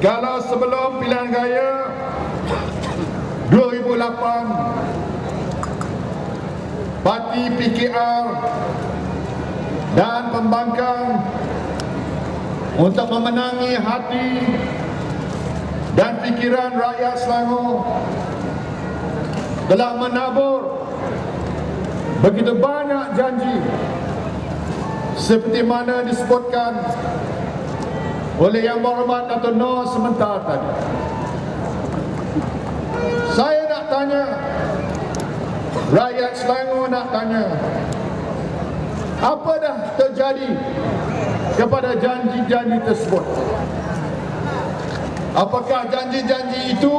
Kalau sebelum pilihan raya 2008, parti PKR dan pembangkang untuk memenangi hati dan fikiran rakyat Selangor telah menabur begitu banyak janji seperti mana disebutkan oleh Yang Berhormat Dato' Nor sebentar tadi. Saya nak tanya, rakyat Selangor nak tanya, apa dah terjadi kepada janji-janji tersebut? Apakah janji-janji itu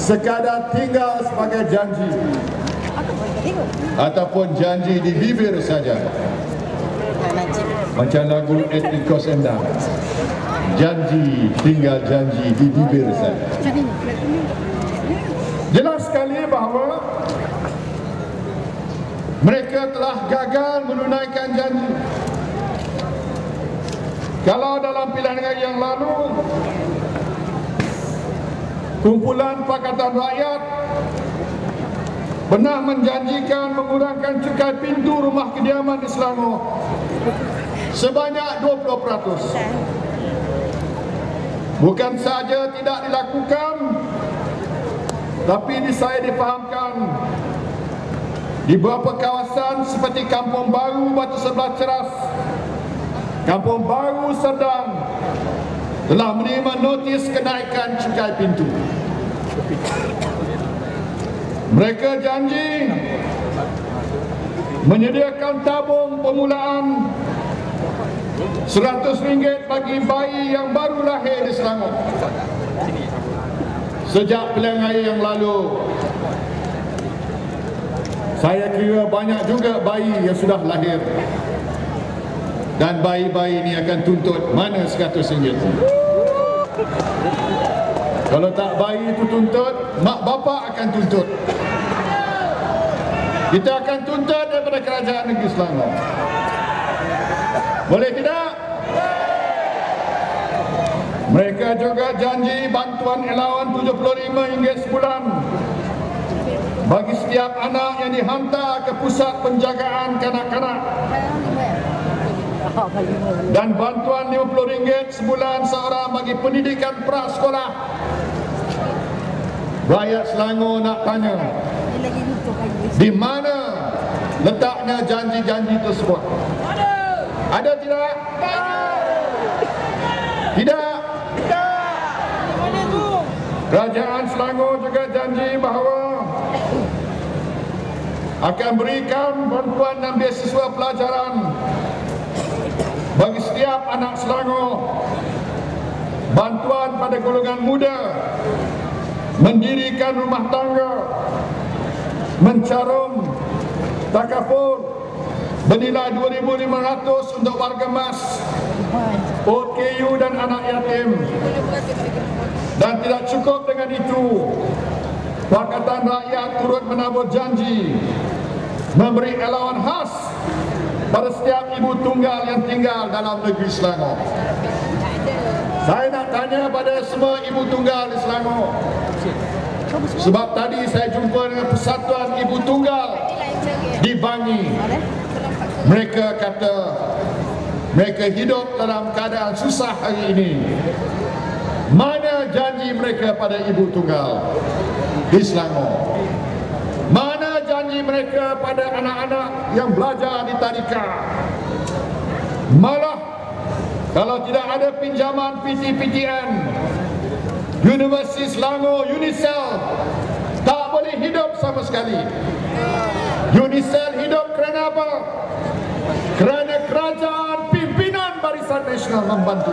sekadar tinggal sebagai janji ataupun janji di bibir saja? Macam lagu Etikos Endang, janji tinggal janji di bibir saja. Jelas sekali bahawa mereka telah gagal menunaikan janji. Kalau dalam pilihan raya yang lalu, kumpulan Pakatan Rakyat pernah menjanjikan mengurangkan cukai pintu rumah kediaman di Selangor sebanyak 20%. Bukan saja tidak dilakukan, tapi saya difahamkan di beberapa kawasan seperti Kampung Baru, Batu Sebelah Ceras, Kampung Baru Serdang telah menerima notis kenaikan cukai pintu. Mereka janji menyediakan tabung permulaan RM100 bagi bayi yang baru lahir di Selangor. Sejak pilihan raya yang lalu, saya kira banyak juga bayi yang sudah lahir, dan bayi-bayi ini akan tuntut mana RM100 itu. Kalau tak bayi itu tuntut, mak bapak akan tuntut. Kita akan tuntut daripada kerajaan negeri Selangor. Boleh tidak? Mereka juga janji bantuan allowance RM75 sebulan bagi setiap anak yang dihantar ke pusat penjagaan kanak-kanak, dan bantuan RM50 sebulan seorang bagi pendidikan prasekolah. Rakyat Selangor nak tanya, di mana letaknya janji-janji tersebut? Ada tidak? Tidak. Kerajaan Selangor juga janji bahawa akan berikan bantuan dan beasiswa pelajaran bagi setiap anak Selangor, bantuan pada golongan muda, mendirikan rumah tangga, mencarum takaful bernilai RM2,500 untuk warga mas, OKU dan anak yatim. Dan tidak cukup dengan itu, Pakatan Rakyat turut menabur janji memberi allowance khas pada setiap ibu tunggal yang tinggal dalam negeri Selangor. Saya nak tanya pada semua ibu tunggal di Selangor, sebab tadi saya jumpa dengan Persatuan Ibu Tunggal di Bangi. Mereka kata mereka hidup dalam keadaan susah hari ini. Mana janji mereka pada ibu tunggal di Selangor? Mana janji mereka pada anak-anak yang belajar di tadika? Malah kalau tidak ada pinjaman PTPTN, Universiti Selangor, UNISEL tak boleh hidup sama sekali. UNISEL hidup kerana apa? Kerana kerajaan pimpinan Barisan Nasional membantu.